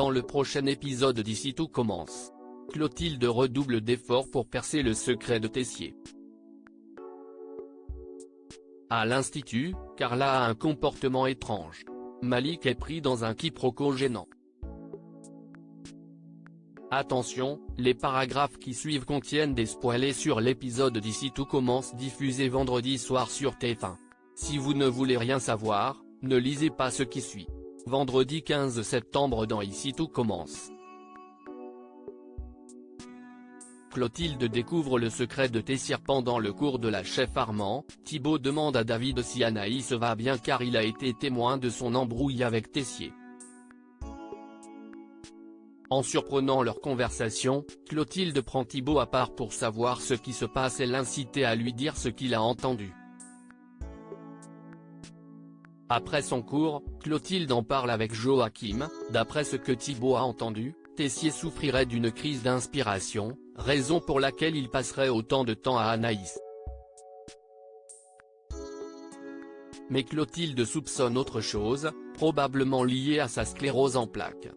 Dans le prochain épisode d'Ici tout commence, Clotilde redouble d'efforts pour percer le secret de Tessier. À l'institut, Carla a un comportement étrange. Malik est pris dans un quiproquo gênant. Attention, les paragraphes qui suivent contiennent des spoilers sur l'épisode d'Ici tout commence diffusé vendredi soir sur TF1. Si vous ne voulez rien savoir, ne lisez pas ce qui suit. Vendredi 15 septembre dans Ici tout commence. Clotilde découvre le secret de Tessier pendant le cours de la chef Armand. Thibaut demande à David si Anaïs va bien car il a été témoin de son embrouille avec Tessier. En surprenant leur conversation, Clotilde prend Thibaut à part pour savoir ce qui se passe et l'inciter à lui dire ce qu'il a entendu. Après son cours, Clotilde en parle avec Joachim. D'après ce que Thibaut a entendu, Tessier souffrirait d'une crise d'inspiration, raison pour laquelle il passerait autant de temps à Anaïs. Mais Clotilde soupçonne autre chose, probablement liée à sa sclérose en plaques.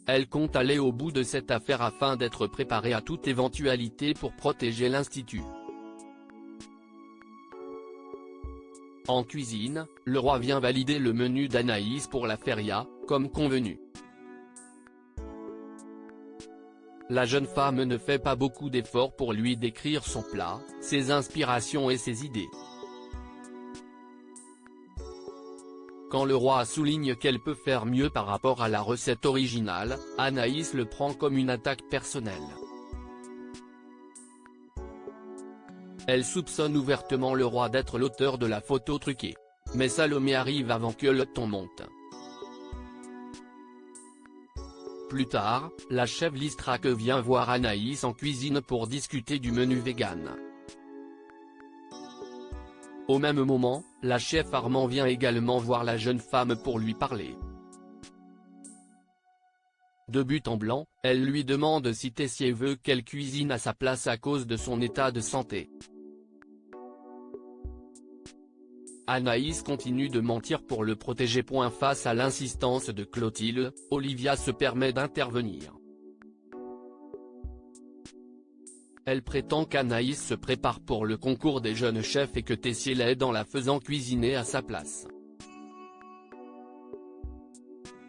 Elle compte aller au bout de cette affaire afin d'être préparée à toute éventualité pour protéger l'institut. En cuisine, le roi vient valider le menu d'Anaïs pour la feria, comme convenu. La jeune femme ne fait pas beaucoup d'efforts pour lui décrire son plat, ses inspirations et ses idées. Quand le roi souligne qu'elle peut faire mieux par rapport à la recette originale, Anaïs le prend comme une attaque personnelle. Elle soupçonne ouvertement le roi d'être l'auteur de la photo truquée. Mais Salomé arrive avant que le ton monte. Plus tard, la chef Listrac vient voir Anaïs en cuisine pour discuter du menu vegan. Au même moment, la chef Armand vient également voir la jeune femme pour lui parler. De but en blanc, elle lui demande si Tessier veut qu'elle cuisine à sa place à cause de son état de santé. Anaïs continue de mentir pour le protéger. Face à l'insistance de Clotilde, Olivia se permet d'intervenir. Elle prétend qu'Anaïs se prépare pour le concours des jeunes chefs et que Tessier l'aide en la faisant cuisiner à sa place.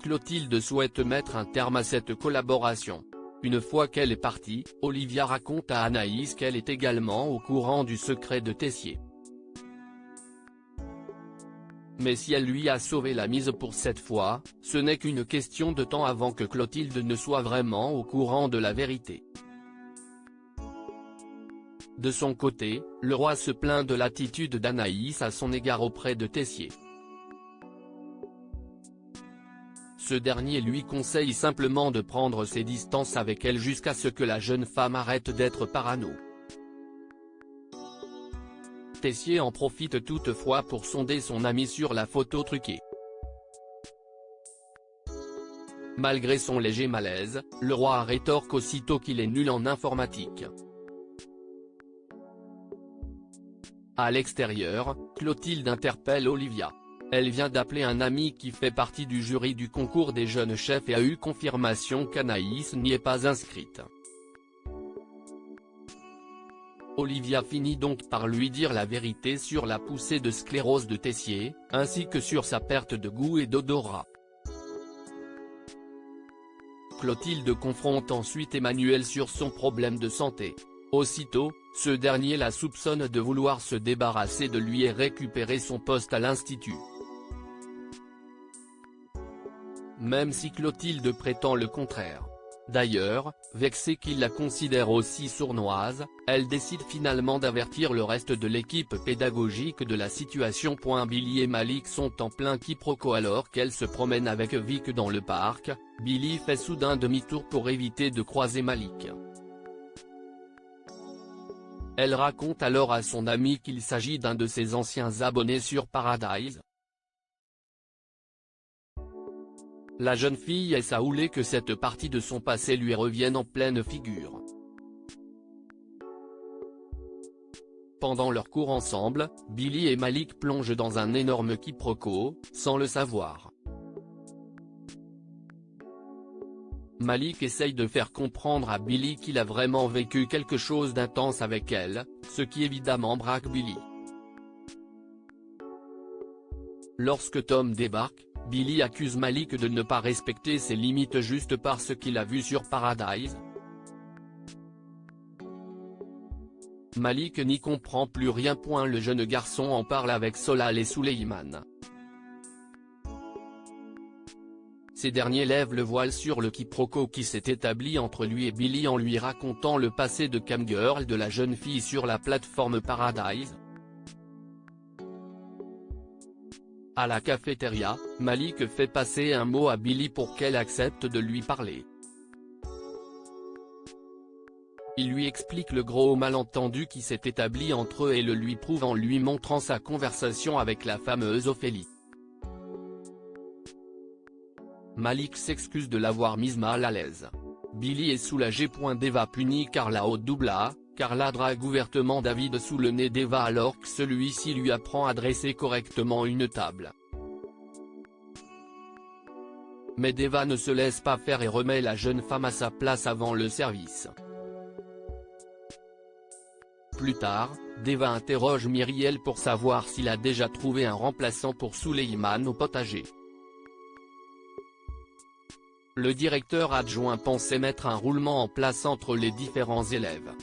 Clotilde souhaite mettre un terme à cette collaboration. Une fois qu'elle est partie, Olivia raconte à Anaïs qu'elle est également au courant du secret de Tessier. Mais si elle lui a sauvé la mise pour cette fois, ce n'est qu'une question de temps avant que Clotilde ne soit vraiment au courant de la vérité. De son côté, le roi se plaint de l'attitude d'Anaïs à son égard auprès de Tessier. Ce dernier lui conseille simplement de prendre ses distances avec elle jusqu'à ce que la jeune femme arrête d'être parano. Tessier en profite toutefois pour sonder son ami sur la photo truquée. Malgré son léger malaise, le roi rétorque aussitôt qu'il est nul en informatique. À l'extérieur, Clotilde interpelle Olivia. Elle vient d'appeler un ami qui fait partie du jury du concours des jeunes chefs et a eu confirmation qu'Anaïs n'y est pas inscrite. Olivia finit donc par lui dire la vérité sur la poussée de sclérose de Tessier, ainsi que sur sa perte de goût et d'odorat. Clotilde confronte ensuite Emmanuel sur son problème de santé. Aussitôt, ce dernier la soupçonne de vouloir se débarrasser de lui et récupérer son poste à l'institut. Même si Clotilde prétend le contraire. D'ailleurs, vexée qu'il la considère aussi sournoise, elle décide finalement d'avertir le reste de l'équipe pédagogique de la situation. Billy et Malik sont en plein quiproquo alors qu'elle se promène avec Vic dans le parc. Billy fait soudain demi-tour pour éviter de croiser Malik. Elle raconte alors à son ami qu'il s'agit d'un de ses anciens abonnés sur Paradise. La jeune fille est saoulée que cette partie de son passé lui revienne en pleine figure. Pendant leur cours ensemble, Billy et Malik plongent dans un énorme quiproquo, sans le savoir. Malik essaye de faire comprendre à Billy qu'il a vraiment vécu quelque chose d'intense avec elle, ce qui évidemment braque Billy. Lorsque Tom débarque, Billy accuse Malik de ne pas respecter ses limites juste parce qu'il a vu sur Paradise. Malik n'y comprend plus rien. Le jeune garçon en parle avec Solal et Suleiman. Ces derniers lèvent le voile sur le quiproquo qui s'est établi entre lui et Billy en lui racontant le passé de camgirl de la jeune fille sur la plateforme Paradise. À la cafétéria, Malik fait passer un mot à Billy pour qu'elle accepte de lui parler. Il lui explique le gros malentendu qui s'est établi entre eux et le lui prouve en lui montrant sa conversation avec la fameuse Ophélie. Malik s'excuse de l'avoir mise mal à l'aise. Billy est soulagé. Deva punit Carla au double A. Carla drague ouvertement David sous le nez d'Eva alors que celui-ci lui apprend à dresser correctement une table. Mais Deva ne se laisse pas faire et remet la jeune femme à sa place avant le service. Plus tard, Deva interroge Myriel pour savoir s'il a déjà trouvé un remplaçant pour Suleiman au potager. Le directeur adjoint pensait mettre un roulement en place entre les différents élèves.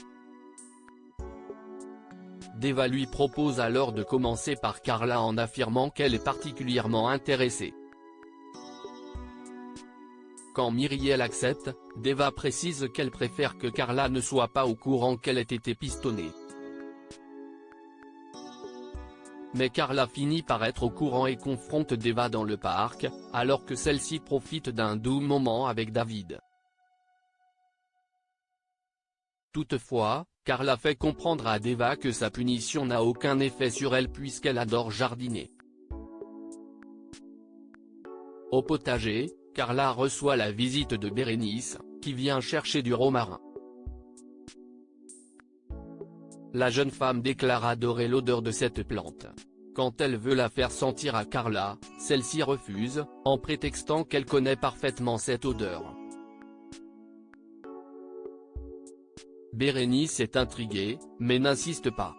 Deva lui propose alors de commencer par Carla en affirmant qu'elle est particulièrement intéressée. Quand Myriel accepte, Deva précise qu'elle préfère que Carla ne soit pas au courant qu'elle ait été pistonnée. Mais Carla finit par être au courant et confronte Deva dans le parc, alors que celle-ci profite d'un doux moment avec David. Toutefois, Carla fait comprendre à Deva que sa punition n'a aucun effet sur elle puisqu'elle adore jardiner. Au potager, Carla reçoit la visite de Bérénice, qui vient chercher du romarin. La jeune femme déclare adorer l'odeur de cette plante. Quand elle veut la faire sentir à Carla, celle-ci refuse, en prétextant qu'elle connaît parfaitement cette odeur. Bérénice est intriguée, mais n'insiste pas.